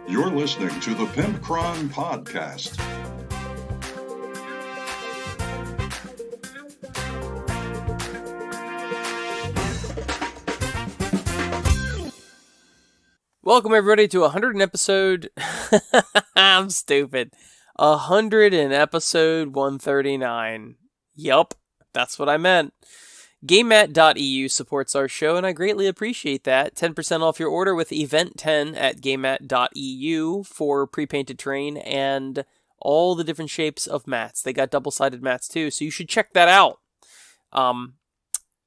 You're listening to the Pimpcron Podcast. Welcome everybody to 100 episode. I'm stupid. 100 in episode 139. Yup, that's what I meant. GameMat.eu supports our show, and I greatly appreciate that. 10% off your order with Event10 at GameMat.eu for pre-painted terrain and all the different shapes of mats. They got double-sided mats too, so you should check that out.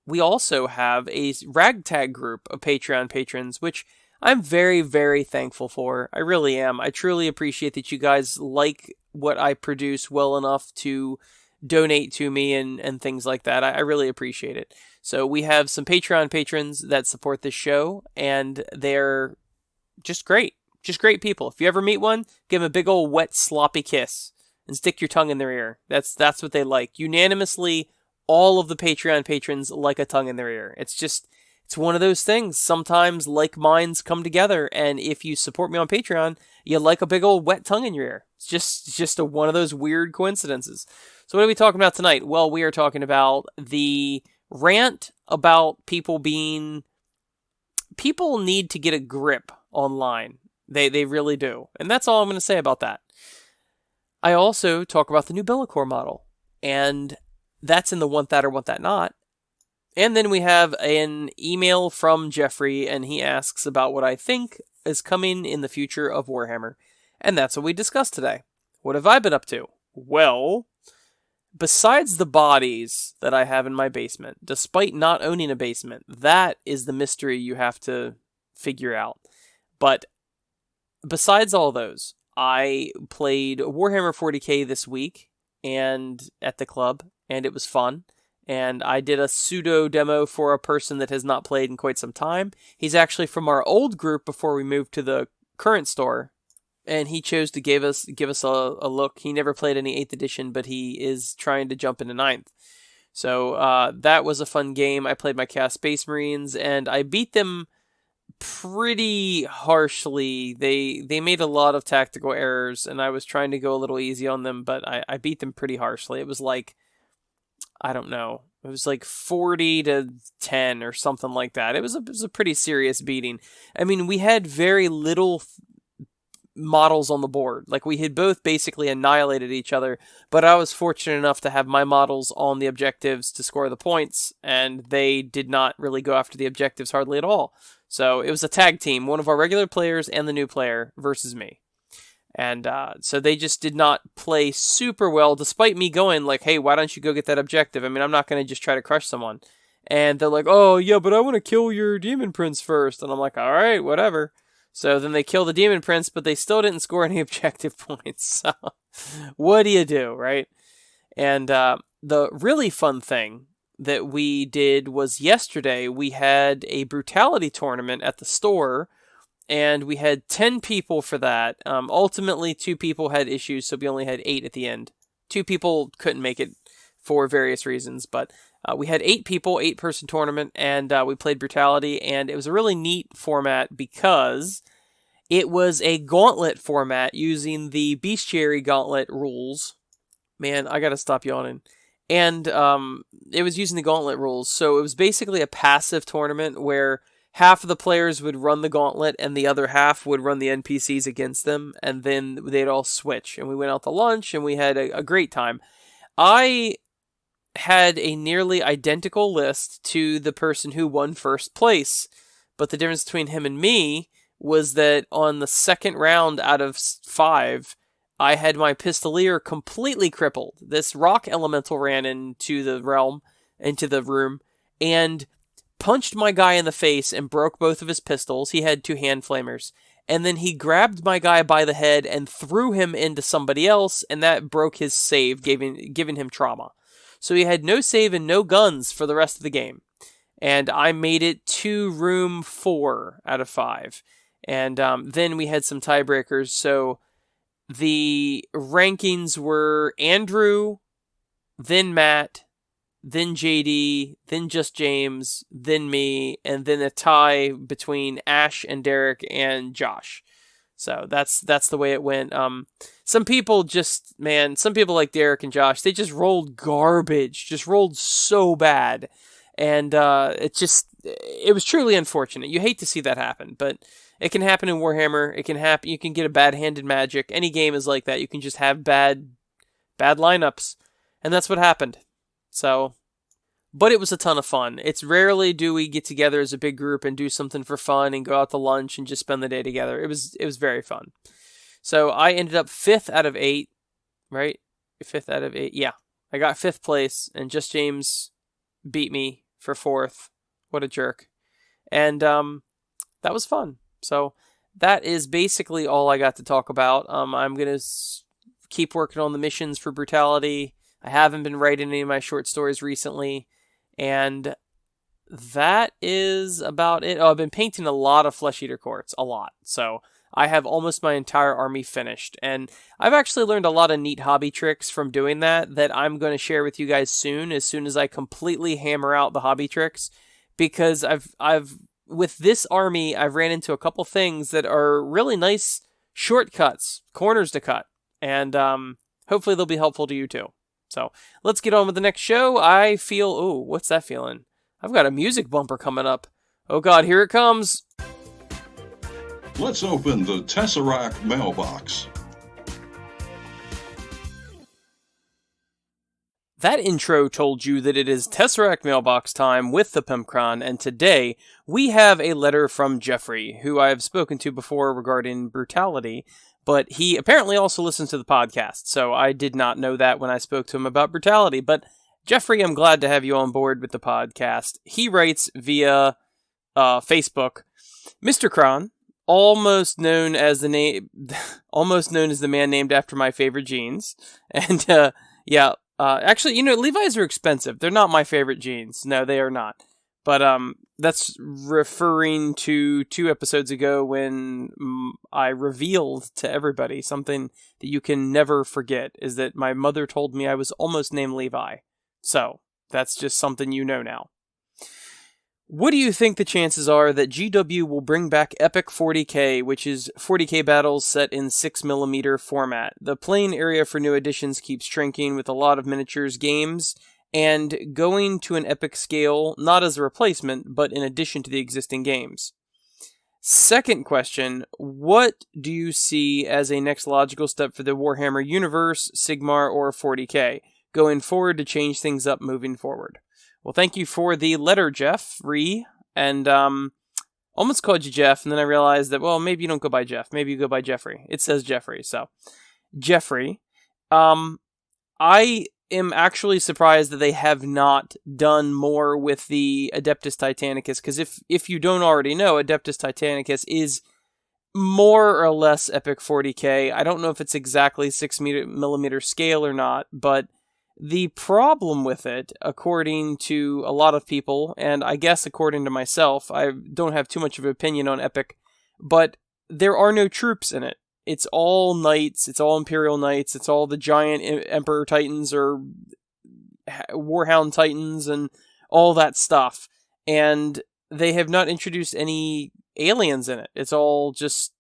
We also have a ragtag group of Patreon patrons, which I'm very, very thankful for. I really am. I truly appreciate that you guys like what I produce well enough to donate to me and things like that. I really appreciate it. So we have some Patreon patrons that support this show, and they're just great. Just great people. If you ever meet one, give them a big old wet sloppy kiss and stick your tongue in their ear. That's what they like. Unanimously, all of the Patreon patrons like a tongue in their ear. It's one of those things. Sometimes like minds come together, and if you support me on Patreon, you like a big old wet tongue in your ear. It's just one of those weird coincidences. So what are we talking about tonight? Well, we are talking about the rant about people need to get a grip online. They really do. And that's all I'm going to say about that. I also talk about the new Belakor model, and that's in the Want That or Want That Not. And then we have an email from Jeffrey, and he asks about what I think is coming in the future of Warhammer. And that's what we discussed today. What have I been up to? Well, besides the bodies that I have in my basement, despite not owning a basement, that is the mystery you have to figure out. But besides all those, I played Warhammer 40k this week and at the club, and it was fun. And I did a pseudo demo for a person that has not played in quite some time. He's actually from our old group before we moved to the current store, and he chose to give us a look. He never played any 8th edition, but he is trying to jump into 9th. So that was a fun game. I played my Chaos Space Marines, and I beat them pretty harshly. They made a lot of tactical errors, and I was trying to go a little easy on them, but I beat them pretty harshly. It was like, I don't know. It was like 40-10 or something like that. It was a pretty serious beating. I mean, we had very little models on the board. Like, we had both basically annihilated each other, but I was fortunate enough to have my models on the objectives to score the points, and they did not really go after the objectives hardly at all. So it was a tag team, one of our regular players and the new player versus me. And so they just did not play super well, despite me going like, hey, why don't you go get that objective? I mean, I'm not going to just try to crush someone. And they're like, oh, yeah, but I want to kill your Demon Prince first. And I'm like, all right, whatever. So then they kill the Demon Prince, but they still didn't score any objective points. So what do you do, right? And the really fun thing that we did was yesterday we had a brutality tournament at the store, and we had 10 people for that. Ultimately, 2 people had issues, so we only had 8 at the end. 2 people couldn't make it for various reasons, but we had 8 people, 8-person tournament, and we played Brutality, and it was a really neat format because it was a gauntlet format using the Bestiary Gauntlet rules. Man, I gotta stop yawning. And it was using the Gauntlet rules, so it was basically a passive tournament where half of the players would run the gauntlet and the other half would run the NPCs against them, and then they'd all switch. And we went out to lunch, and we had a great time. I had a nearly identical list to the person who won first place, but the difference between him and me was that on the second round out of 5, I had my Pistolier completely crippled. This rock elemental ran into the room, and punched my guy in the face and broke both of his pistols. He had 2 hand flamers. And then he grabbed my guy by the head and threw him into somebody else, and that broke his save, giving him trauma. So he had no save and no guns for the rest of the game. And I made it to room 4 out of 5. And then we had some tiebreakers. So the rankings were Andrew, then Matt, then JD, then just James, then me, and then a tie between Ash and Derek and Josh. So that's the way it went. Some people like Derek and Josh, they just rolled garbage, just rolled so bad. And it was truly unfortunate. You hate to see that happen, but it can happen in Warhammer. It can happen. You can get a bad-handed magic. Any game is like that. You can just have bad lineups, and that's what happened. So, but it was a ton of fun. It's rarely do we get together as a big group and do something for fun and go out to lunch and just spend the day together. It was very fun. So I ended up 5th out of 8, right? 5th out of 8. Yeah, I got 5th place, and Just James beat me for 4th. What a jerk. And that was fun. So that is basically all I got to talk about. I'm going to keep working on the missions for Brutality. I haven't been writing any of my short stories recently. And that is about it. Oh, I've been painting a lot of Flesh Eater Courts. A lot. So I have almost my entire army finished. And I've actually learned a lot of neat hobby tricks from doing that I'm going to share with you guys soon as I completely hammer out the hobby tricks. Because I've with this army, I've ran into a couple things that are really nice shortcuts, corners to cut. And hopefully they'll be helpful to you too. So let's get on with the next show. I feel, what's that feeling? I've got a music bumper coming up. Oh God, here it comes. Let's open the Tesseract mailbox. That intro told you that it is Tesseract mailbox time with the Pimpcron, and today we have a letter from Jeffrey, who I have spoken to before regarding Brutality, but he apparently also listens to the podcast, so I did not know that when I spoke to him about Brutality. But Jeffrey, I'm glad to have you on board with the podcast. He writes via Facebook, Mr. Cron, almost known as the man named after my favorite jeans, and yeah. Actually, Levi's are expensive. They're not my favorite jeans. No, they are not. But that's referring to 2 episodes ago when I revealed to everybody something that you can never forget, is that my mother told me I was almost named Levi. So, that's just something you know now. What do you think the chances are that GW will bring back Epic 40K, which is 40K battles set in 6mm format? The playing area for new editions keeps shrinking with a lot of miniatures games, and going to an Epic scale, not as a replacement, but in addition to the existing games. Second question, what do you see as a next logical step for the Warhammer universe, Sigmar, or 40K, going forward to change things up moving forward? Well, thank you for the letter, Geoff, and almost called you Geoff, and then I realized that, well, maybe you don't go by Geoff, maybe you go by Jeffrey. It says Jeffrey, so. Jeffrey, I am actually surprised that they have not done more with the Adeptus Titanicus, because if you don't already know, Adeptus Titanicus is more or less Epic 40K. I don't know if it's exactly 6mm scale or not, but the problem with it, according to a lot of people, and I guess according to myself, I don't have too much of an opinion on Epic, but there are no troops in it. It's all knights, it's all Imperial Knights, it's all the giant Emperor Titans or Warhound Titans and all that stuff. And they have not introduced any aliens in it. It's all just,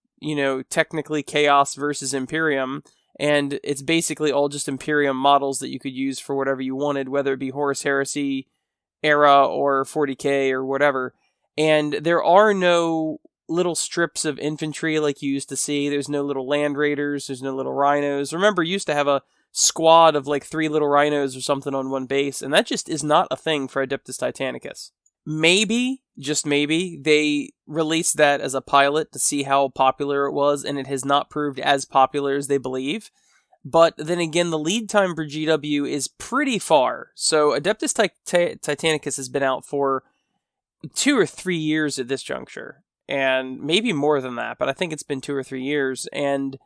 technically Chaos versus Imperium. And it's basically all just Imperium models that you could use for whatever you wanted, whether it be Horus Heresy era or 40K or whatever. And there are no little strips of infantry like you used to see. There's no little Land Raiders. There's no little Rhinos. Remember, you used to have a squad of like 3 little Rhinos or something on one base, and that just is not a thing for Adeptus Titanicus. Maybe, just maybe, they released that as a pilot to see how popular it was, and it has not proved as popular as they believe. But then again, the lead time for GW is pretty far. So Adeptus Titanicus has been out for 2 or 3 years at this juncture, and maybe more than that, but I think it's been 2 or 3 years, and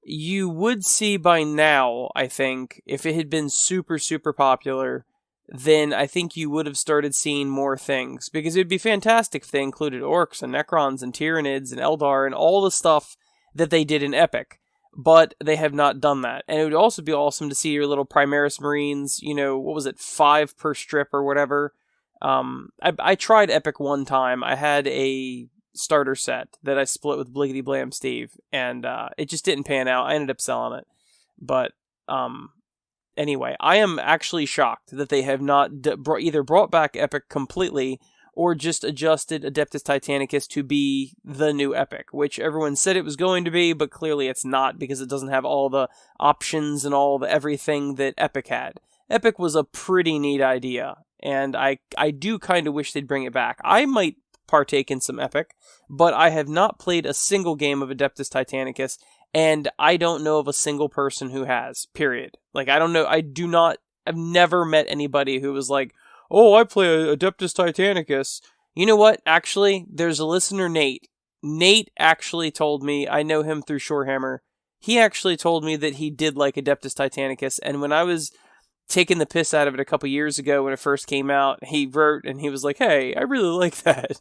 you would see by now, I think, if it had been super, super popular, then I think you would have started seeing more things. Because it would be fantastic if they included Orcs and Necrons and Tyranids and Eldar and all the stuff that they did in Epic. But they have not done that. And it would also be awesome to see your little Primaris Marines, 5 per strip or whatever. I tried Epic one time. I had a starter set that I split with Bliggity Blam Steve, and it just didn't pan out. I ended up selling it. But anyway, I am actually shocked that they have not either brought back Epic completely or just adjusted Adeptus Titanicus to be the new Epic, which everyone said it was going to be, but clearly it's not because it doesn't have all the options and all the everything that Epic had. Epic was a pretty neat idea, and I do kind of wish they'd bring it back. I might partake in some Epic, but I have not played a single game of Adeptus Titanicus, and I don't know of a single person who has, period. Like, I don't know, I've never met anybody who was like, oh, I play Adeptus Titanicus. You know what? Actually, there's a listener, Nate. Nate actually told me, I know him through Shorehammer, he actually told me that he did like Adeptus Titanicus, and when I was taking the piss out of it a couple years ago when it first came out, he wrote and he was like, hey, I really like that.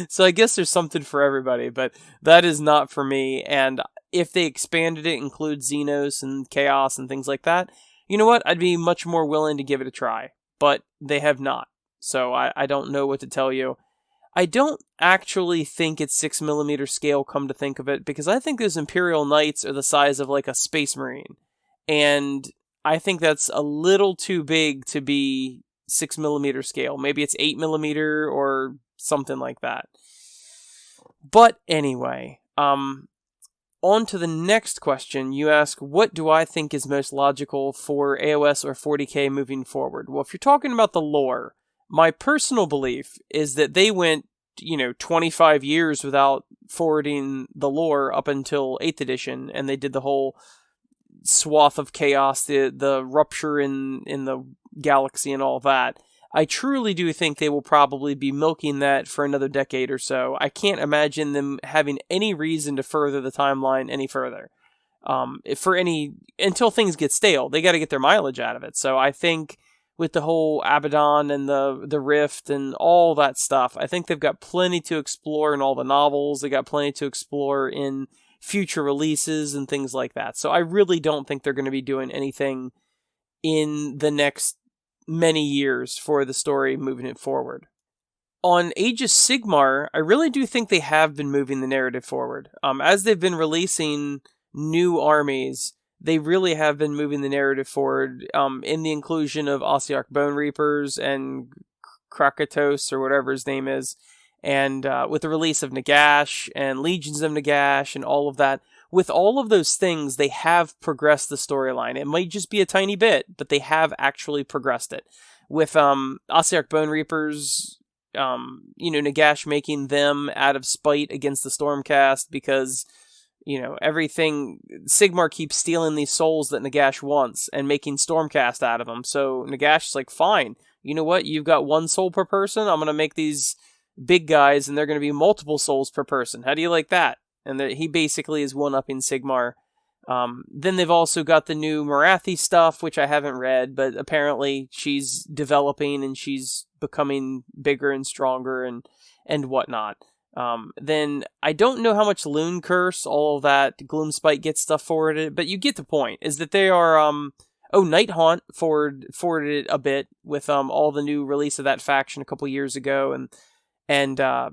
So I guess there's something for everybody, but that is not for me, and if they expanded it, include Xenos and Chaos and things like that, you know what? I'd be much more willing to give it a try. But they have not, so I don't know what to tell you. I don't actually think it's 6mm scale, come to think of it, because I think those Imperial Knights are the size of like a Space Marine, and I think that's a little too big to be 6mm scale. Maybe it's 8mm or something like that. But anyway, on to the next question. You ask, what do I think is most logical for AOS or 40k moving forward? Well, if you're talking about the lore, my personal belief is that they went, 25 years without forwarding the lore up until 8th edition, and they did the whole swath of chaos, the rupture in the galaxy and all that. I truly do think they will probably be milking that for another decade or so. I can't imagine them having any reason to further the timeline any further. Until things get stale, they got to get their mileage out of it. So I think with the whole Abaddon and the Rift and all that stuff, I think they've got plenty to explore in all the novels. They got plenty to explore in future releases and things like that. So I really don't think they're going to be doing anything in the next many years for the story moving it forward. On Age of Sigmar, I really do think they have been moving the narrative forward. As they've been releasing new armies, they really have been moving the narrative forward in the inclusion of Ossiarch Bone Reapers and Krakatos, or whatever his name is, and with the release of Nagash and Legions of Nagash and all of that. With all of those things, they have progressed the storyline. It might just be a tiny bit, but they have actually progressed it. With Ossiarch Bone Reapers, Nagash making them out of spite against the Stormcast because, everything... Sigmar keeps stealing these souls that Nagash wants and making Stormcast out of them. So Nagash is like, fine, you know what? You've got one soul per person. I'm going to make these big guys, and they're going to be multiple souls per person. How do you like that? And he basically is one-upping Sigmar. Then they've also got the new Morathi stuff, which I haven't read, but apparently she's developing and she's becoming bigger and stronger and whatnot. Then I don't know how much Loon Curse, all of that Gloomspite gets stuff forwarded, but you get the point, is that they are... Night Haunt forwarded it a bit with all the new release of that faction a couple years ago, and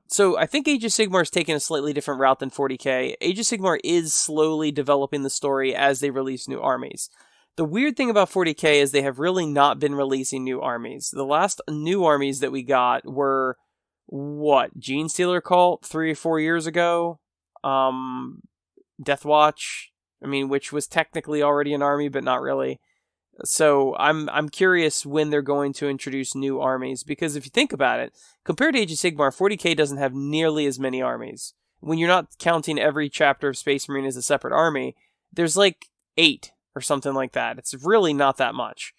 so I think Age of Sigmar is taking a slightly different route than 40k. Age of Sigmar is slowly developing the story as they release new armies. The weird thing about 40k is they have really not been releasing new armies. The last new armies that we got were, Genestealer Cult 3 or 4 years ago? Deathwatch, which was technically already an army, but not really. So I'm curious when they're going to introduce new armies, because if you think about it, compared to Age of Sigmar, 40k doesn't have nearly as many armies. When you're not counting every chapter of Space Marine as a separate army, there's like 8 or something like that. It's really not that much.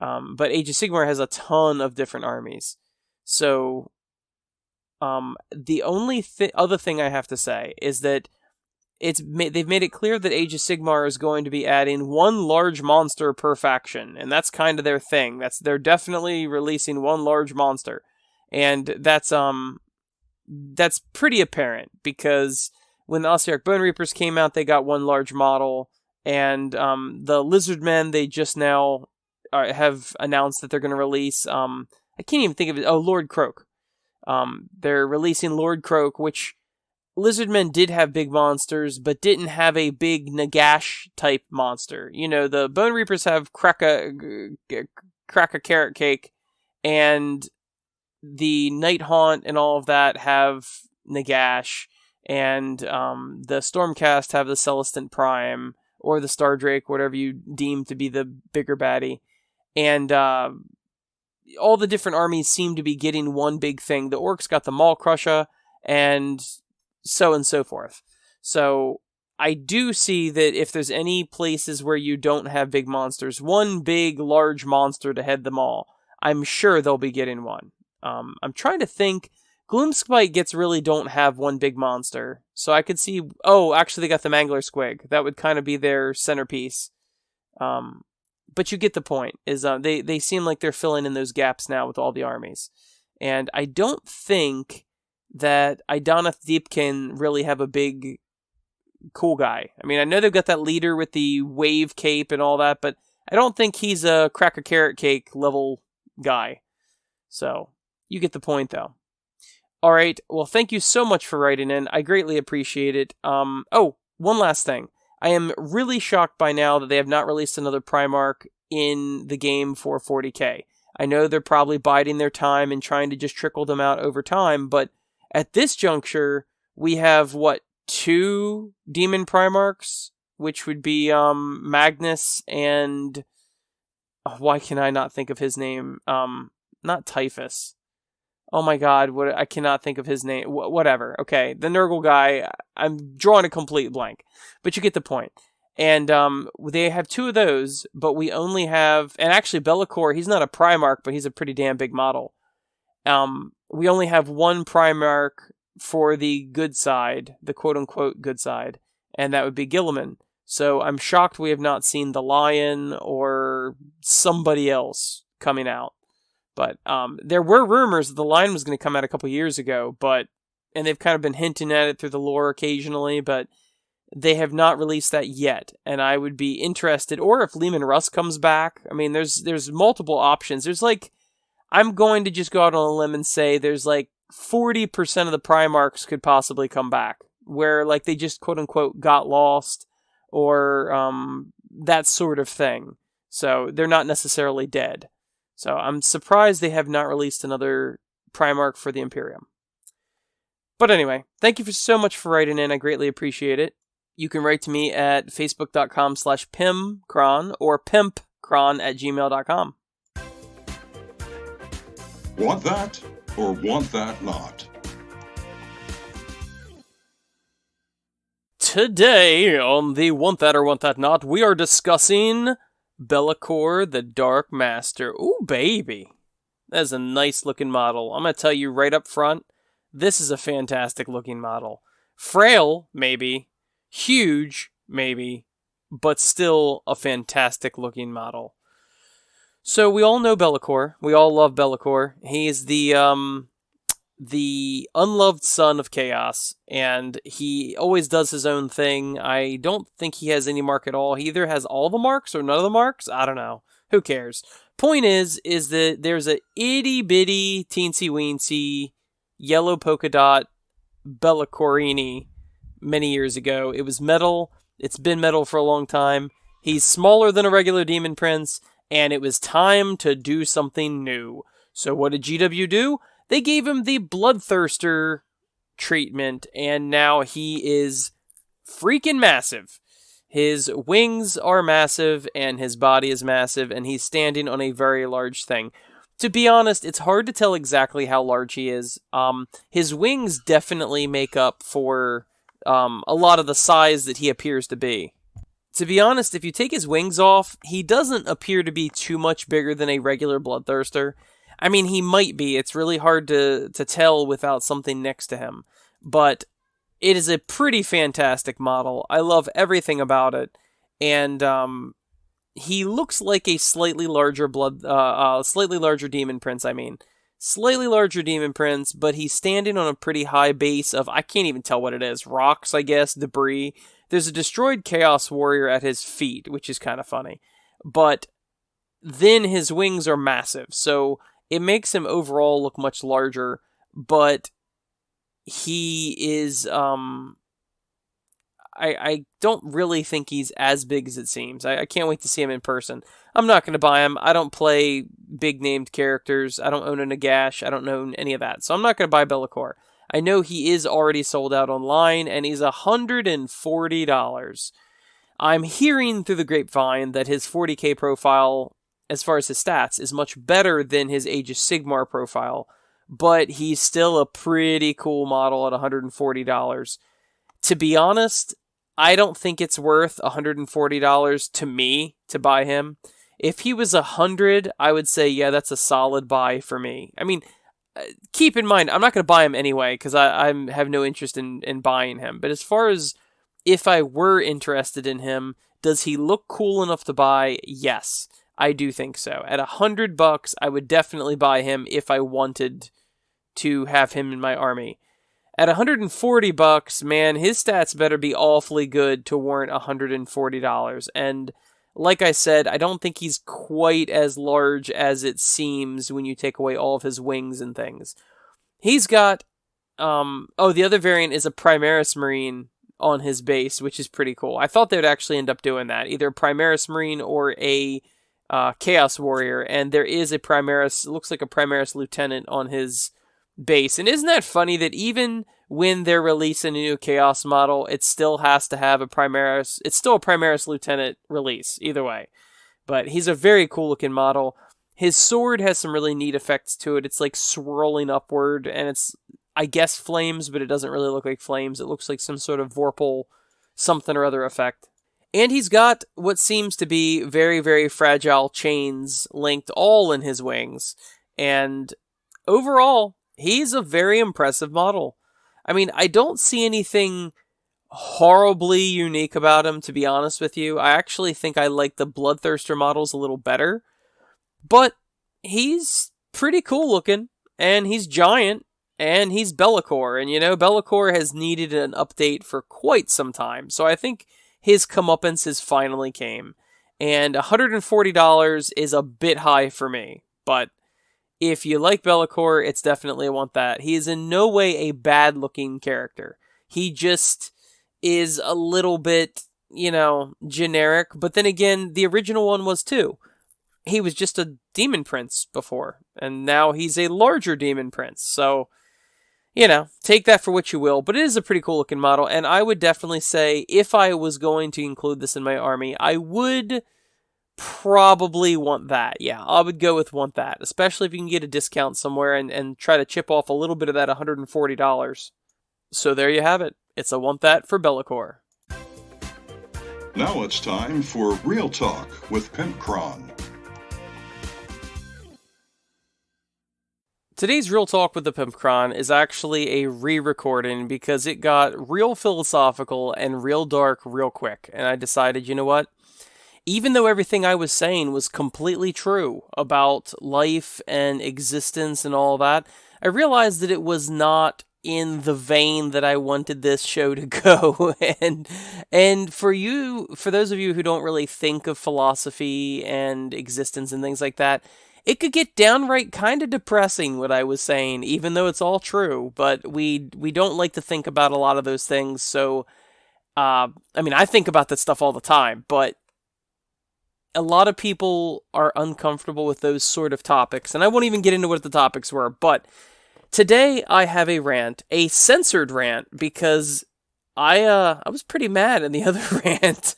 But Age of Sigmar has a ton of different armies. So the only other thing I have to say is that they've made it clear that Age of Sigmar is going to be adding one large monster per faction, and that's kind of their thing. They're definitely releasing one large monster, and that's pretty apparent, because when the Ossiarch Bone Reapers came out, they got one large model, and the Lizardmen, they just now have announced that they're going to release. I can't even think of it. Oh, Lord Croak. They're releasing Lord Croak, which Lizardmen did have big monsters, but didn't have a big Nagash-type monster. You know, the Bone Reapers have Crack a Carrot Cake, and the Night Haunt and all of that have Nagash, and the Stormcast have the Celestant Prime, or the Stardrake, whatever you deem to be the bigger baddie. And all the different armies seem to be getting one big thing. The Orcs got the Maul Crusher, and so forth. So I do see that if there's any places where you don't have big monsters, one big, large monster to head them all, I'm sure they'll be getting one. I'm trying to think. Gloomspite really don't have one big monster. So I could see... Oh, actually they got the Mangler Squig. That would kind of be their centerpiece. But you get the point. Is they seem like they're filling in those gaps now with all the armies. And I don't think that Idoneth Deep can really have a big, cool guy. I mean, I know they've got that leader with the wave cape and all that, but I don't think he's a Crack a Carrot Cake level guy. So, you get the point, though. Alright, well, thank you so much for writing in. I greatly appreciate it. Oh, one last thing. I am really shocked by now that they have not released another Primarch in the game for 40k. I know they're probably biding their time and trying to just trickle them out over time, but at this juncture, we have, 2 Demon Primarchs? Which would be Magnus and... why can I not think of his name? Not Typhus. Oh my god, I cannot think of his name. Whatever. Okay, the Nurgle guy, I'm drawing a complete blank. But you get the point. And they have 2 of those, but we only have... And actually, Belakor, he's not a Primarch, but he's a pretty damn big model. We only have 1 Primarch for the good side, the quote-unquote good side, and that would be Guilliman. So I'm shocked we have not seen the Lion or somebody else coming out. But there were rumors that the Lion was going to come out a couple years ago, and they've kind of been hinting at it through the lore occasionally, but they have not released that yet. And I would be interested, or if Leman Russ comes back. I mean, there's multiple options. There's I'm going to just go out on a limb and say there's 40% of the Primarchs could possibly come back, where they just quote unquote got lost, or that sort of thing. So they're not necessarily dead. So I'm surprised they have not released another Primarch for the Imperium. But anyway, thank you so much for writing in. I greatly appreciate it. You can write to me at facebook.com/pimpcron or pimpcron@gmail.com. Want that or want that not? Today on the Want That or Want That Not, we are discussing Belakor the Dark Master. Ooh, baby. That is a nice looking model. I'm going to tell you right up front, this is a fantastic looking model. Frail, maybe. Huge, maybe. But still a fantastic looking model. So we all know Belakor. We all love Belakor. He is the unloved son of Chaos, and he always does his own thing. I don't think he has any mark at all. He either has all the marks or none of the marks. I don't know. Who cares? Point is that there's a itty-bitty, teensy-weensy, yellow polka dot Belakorini many years ago. It was metal. It's been metal for a long time. He's smaller than a regular Demon Prince, and it was time to do something new. So what did GW do? They gave him the Bloodthirster treatment, and now he is freaking massive. His wings are massive, and his body is massive, and he's standing on a very large thing. To be honest, it's hard to tell exactly how large he is. His wings definitely make up for a lot of the size that he appears to be. To be honest, if you take his wings off, he doesn't appear to be too much bigger than a regular Bloodthirster. I mean, he might be. It's really hard to tell without something next to him. But it is a pretty fantastic model. I love everything about it. And he looks like a slightly larger Demon Prince, Slightly larger Demon Prince, but he's standing on a pretty high base of, I can't even tell what it is. Rocks, I guess, debris. There's a destroyed Chaos Warrior at his feet, which is kind of funny. But then his wings are massive, so it makes him overall look much larger, but he is, I don't really think he's as big as it seems. I can't wait to see him in person. I'm not going to buy him. I don't play big named characters. I don't own a Nagash. I don't own any of that. So I'm not going to buy Belakor. I know he is already sold out online, and he's $140. I'm hearing through the grapevine that his 40k profile, as far as his stats, is much better than his Age of Sigmar profile, but he's still a pretty cool model at $140. To be honest, I don't think it's worth $140 to me to buy him. If he was $100, I would say, yeah, that's a solid buy for me. I mean, keep in mind, I'm not going to buy him anyway, because I have no interest in buying him. But as far as if I were interested in him, does he look cool enough to buy? Yes, I do think so. At $100, I would definitely buy him if I wanted to have him in my army. At $140, man, his stats better be awfully good to warrant $140. And like I said, I don't think he's quite as large as it seems when you take away all of his wings and things. He's got, the other variant is a Primaris Marine on his base, which is pretty cool. I thought they would actually end up doing that, either a Primaris Marine or a Chaos Warrior. And there is a Primaris, it looks like a Primaris Lieutenant on his base. And isn't that funny that even when they're releasing a new Chaos model, it still has to have a Primaris, it's still a Primaris Lieutenant release, either way. But he's a very cool looking model. His sword has some really neat effects to it. It's like swirling upward, and it's, I guess, flames, but it doesn't really look like flames. It looks like some sort of Vorpal something or other effect. And he's got what seems to be very, very fragile chains linked all in his wings. And overall, he's a very impressive model. I mean, I don't see anything horribly unique about him, to be honest with you. I actually think I like the Bloodthirster models a little better. But he's pretty cool looking, and he's giant, and he's Belakor. And, you know, Belakor has needed an update for quite some time. So I think his comeuppances finally came. And $140 is a bit high for me, but if you like Belakor, it's definitely a want that. He is in no way a bad-looking character. He just is a little bit, generic. But then again, the original one was too. He was just a demon prince before, and now he's a larger demon prince. So, take that for what you will. But it is a pretty cool-looking model, and I would definitely say if I was going to include this in my army, I would probably want that. Yeah, I would go with want that, especially if you can get a discount somewhere and try to chip off a little bit of that $140. So there you have it. It's a want that for Belakor. Now it's time for Real Talk with Pimpcron. Today's Real Talk with the Pimpcron is actually a re-recording because it got real philosophical and real dark real quick. And I decided, you know what? Even though everything I was saying was completely true about life and existence and all that, I realized that it was not in the vein that I wanted this show to go. and for those of you who don't really think of philosophy and existence and things like that, it could get downright kind of depressing what I was saying, even though it's all true. But we don't like to think about a lot of those things. So, I think about that stuff all the time, but a lot of people are uncomfortable with those sort of topics, and I won't even get into what the topics were, but today I have a rant, a censored rant, because I was pretty mad in the other rant.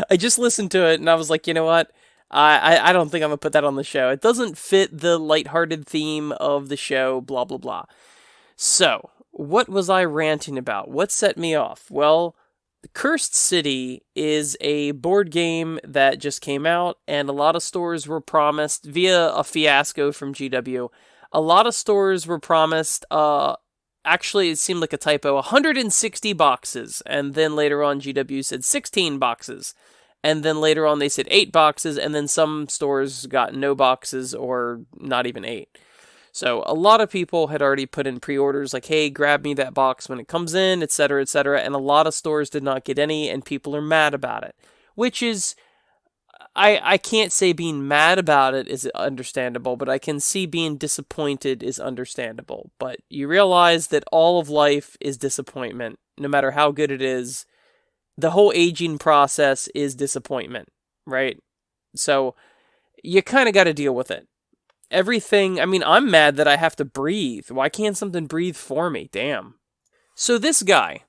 I just listened to it, and I was like, you know what? I don't think I'm going to put that on the show. It doesn't fit the lighthearted theme of the show, blah, blah, blah. So, what was I ranting about? What set me off? Well, The Cursed City is a board game that just came out, and a lot of stores were promised, via a fiasco from GW, a lot of stores were promised, actually it seemed like a typo, 160 boxes, and then later on GW said 16 boxes, and then later on they said 8 boxes, and then some stores got no boxes, or not even 8. So a lot of people had already put in pre-orders like, hey, grab me that box when it comes in, etc., etc., and a lot of stores did not get any, and people are mad about it. Which is, I can't say being mad about it is understandable, but I can see being disappointed is understandable. But you realize that all of life is disappointment, no matter how good it is. The whole aging process is disappointment, right? So you kind of got to deal with it. Everything, I mean, I'm mad that I have to breathe. Why can't something breathe for me? Damn. So this guy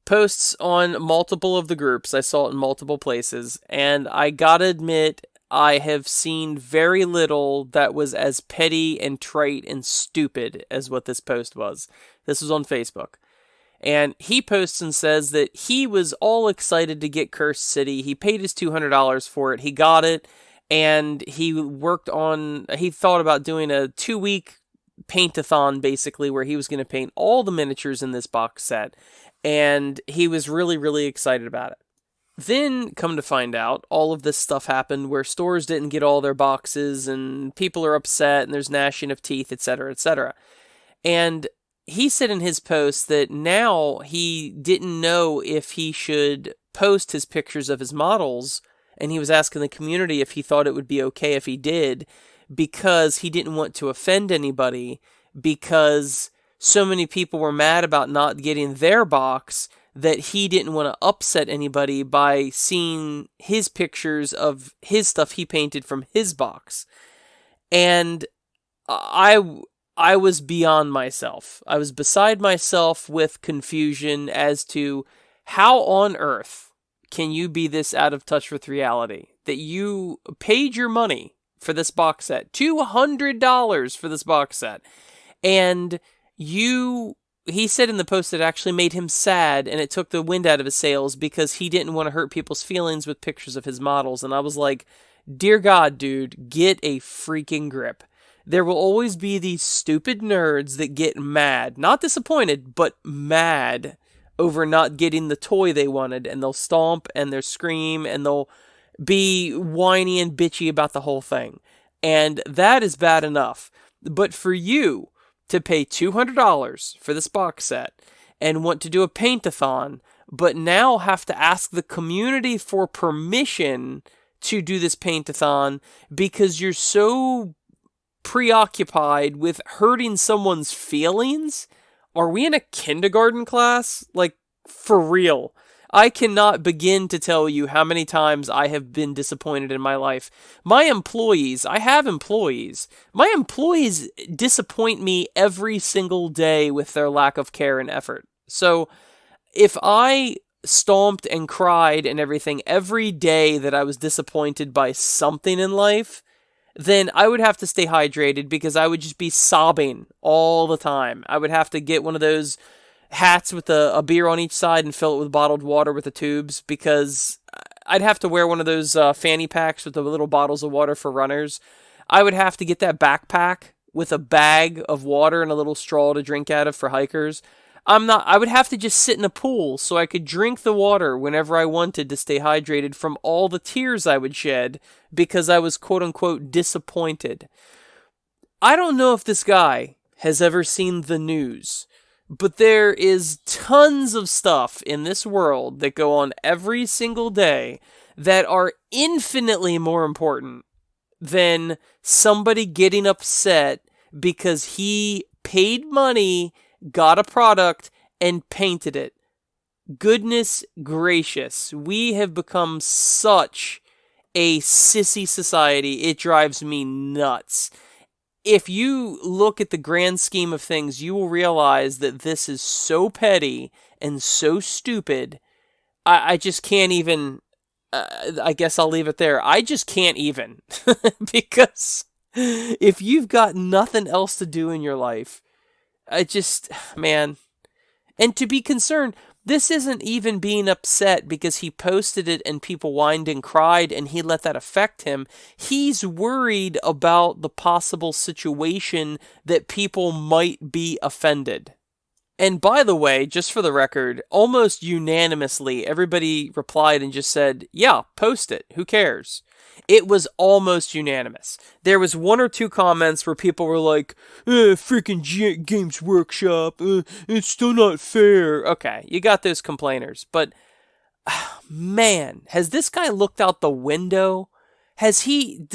posts on multiple of the groups. I saw it in multiple places, and I gotta admit, I have seen very little that was as petty and trite and stupid as what this post was. This was on Facebook. And he posts and says that he was all excited to get Cursed City. He paid his $200 for it. He got it, and he thought about doing a 2-week paint-a-thon, basically, where he was going to paint all the miniatures in this box set. And he was really, really excited about it. Then, come to find out, all of this stuff happened where stores didn't get all their boxes, and people are upset, and there's gnashing of teeth, etc., etc. And he said in his post that now he didn't know if he should post his pictures of his models, and he was asking the community if he thought it would be okay if he did, because he didn't want to offend anybody, because so many people were mad about not getting their box that he didn't want to upset anybody by seeing his pictures of his stuff he painted from his box. And I was beyond myself. I was beside myself with confusion as to how on earth can you be this out of touch with reality that you paid your money for this box set, $200 for this box set, and he said in the post that it actually made him sad, and it took the wind out of his sails because he didn't want to hurt people's feelings with pictures of his models. And I was like, dear God, dude, get a freaking grip. There will always be these stupid nerds that get mad, not disappointed, but mad over not getting the toy they wanted, and they'll stomp and they'll scream and they'll be whiny and bitchy about the whole thing. And that is bad enough. But for you to pay $200 for this box set and want to do a paint-a-thon, but now have to ask the community for permission to do this paint-a-thon because you're so preoccupied with hurting someone's feelings? Are we in a kindergarten class? Like, for real. I cannot begin to tell you how many times I have been disappointed in my life. I have employees. My employees disappoint me every single day with their lack of care and effort. So, if I stomped and cried and everything every day that I was disappointed by something in life, then I would have to stay hydrated because I would just be sobbing all the time. I would have to get one of those hats with a beer on each side and fill it with bottled water with the tubes, because I'd have to wear one of those fanny packs with the little bottles of water for runners. I would have to get that backpack with a bag of water and a little straw to drink out of for hikers. I would have to just sit in a pool so I could drink the water whenever I wanted to stay hydrated from all the tears I would shed because I was quote unquote disappointed. I don't know if this guy has ever seen the news, but there is tons of stuff in this world that go on every single day that are infinitely more important than somebody getting upset because he paid money, got a product, and painted it. Goodness gracious, we have become such a sissy society. It drives me nuts. If you look at the grand scheme of things, you will realize that this is so petty and so stupid. I just can't even, I guess I'll leave it there. I just can't even. Because if you've got nothing else to do in your life, man. And to be concerned, this isn't even being upset because he posted it and people whined and cried and he let that affect him. He's worried about the possible situation that people might be offended. And by the way, just for the record, almost unanimously, everybody replied and just said, yeah, post it. Who cares? It was almost unanimous. There was one or two comments where people were like, freaking Games Workshop, it's still not fair. Okay, you got those complainers. But, man, has this guy looked out the window has he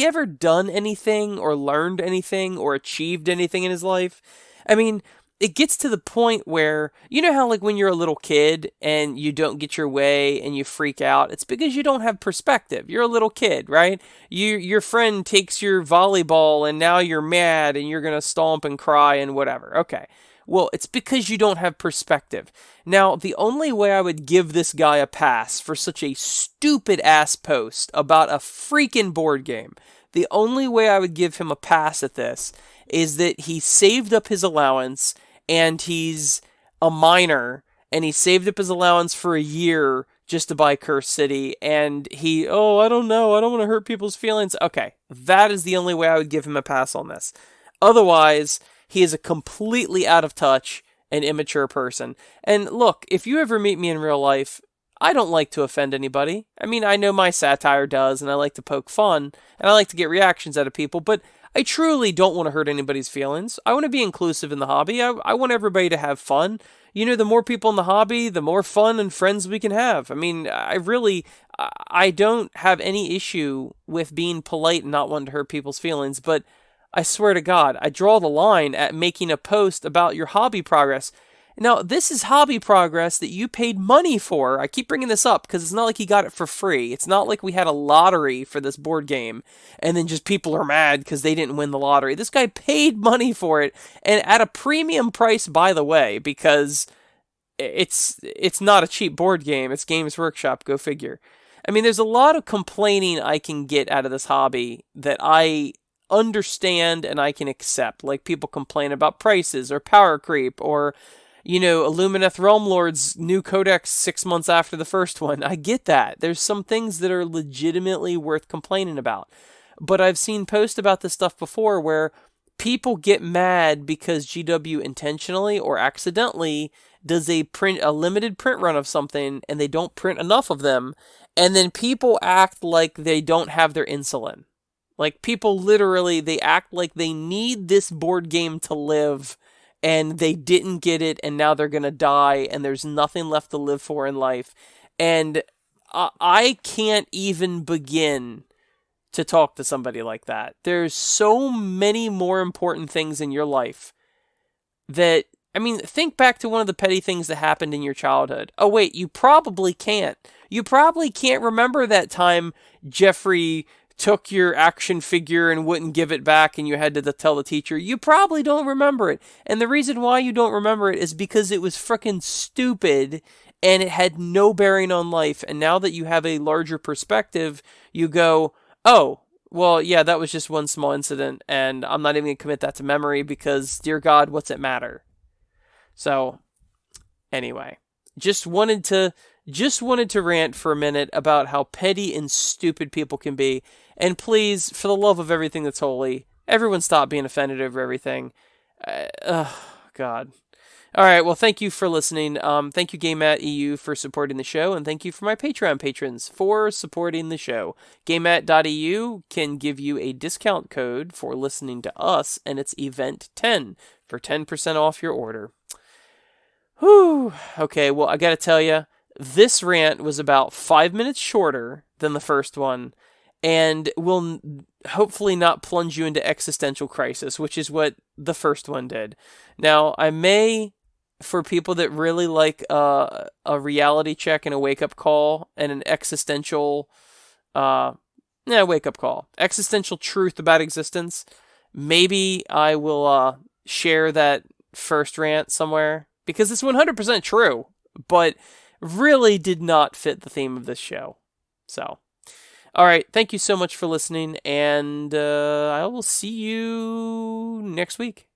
ever done anything or learned anything or achieved anything in his life? I mean, it gets to the point where, you know how like when you're a little kid and you don't get your way and you freak out, it's because you don't have perspective. You're a little kid, right? Your friend takes your volleyball and now you're mad and you're going to stomp and cry and whatever. Okay. Well, it's because you don't have perspective. Now, the only way I would give this guy a pass for such a stupid ass post about a freaking board game, the only way I would give him a pass at this is that he saved up his allowance and he's a minor and he saved up his allowance for a year just to buy Curse City, and I don't know, I don't want to hurt people's feelings. Okay, that is the only way I would give him a pass on this. Otherwise, he is a completely out of touch and immature person. And look, if you ever meet me in real life, I don't like to offend anybody. I mean, I know my satire does, and I like to poke fun, and I like to get reactions out of people, but I truly don't want to hurt anybody's feelings. I want to be inclusive in the hobby. I want everybody to have fun. You know, the more people in the hobby, the more fun and friends we can have. I mean, I don't have any issue with being polite and not wanting to hurt people's feelings, but I swear to God, I draw the line at making a post about your hobby progress. Now, this is hobby progress that you paid money for. I keep bringing this up because it's not like you got it for free. It's not like we had a lottery for this board game and then just people are mad because they didn't win the lottery. This guy paid money for it, and at a premium price, by the way, because it's not a cheap board game. It's Games Workshop, go figure. I mean, there's a lot of complaining I can get out of this hobby that I understand and I can accept. Like people complain about prices or power creep or, you know, Illumineth Realm Lord's new codex 6 months after the first one. I get that. There's some things that are legitimately worth complaining about. But I've seen posts about this stuff before where people get mad because GW intentionally or accidentally does a limited print run of something and they don't print enough of them, and then people act like they don't have their insulin. Like, people literally, they act like they need this board game to live, and they didn't get it, and now they're going to die, and there's nothing left to live for in life. And I can't even begin to talk to somebody like that. There's so many more important things in your life that, I mean, think back to one of the petty things that happened in your childhood. Oh, wait, you probably can't. You probably can't remember that time Jeffrey took your action figure and wouldn't give it back and you had to tell the teacher. You probably don't remember it. And the reason why you don't remember it is because it was frickin' stupid and it had no bearing on life. And now that you have a larger perspective, you go, oh, well, yeah, that was just one small incident and I'm not even going to commit that to memory because, dear God, what's it matter? So, anyway, just wanted to rant for a minute about how petty and stupid people can be. And please, for the love of everything that's holy, everyone stop being offended over everything. God. All right, well, thank you for listening. Thank you, GameMat.eu, for supporting the show, and thank you for my Patreon patrons for supporting the show. GameMat.eu can give you a discount code for listening to us, and it's EVENT10 for 10% off your order. Whew. Okay, well, I gotta tell you, this rant was about 5 minutes shorter than the first one, and will hopefully not plunge you into existential crisis, which is what the first one did. Now, I may, for people that really like a reality check and a wake-up call, and an existential, wake-up call, existential truth about existence, maybe I will share that first rant somewhere, because it's 100% true, but really did not fit the theme of this show. So, all right, thank you so much for listening, and I will see you next week.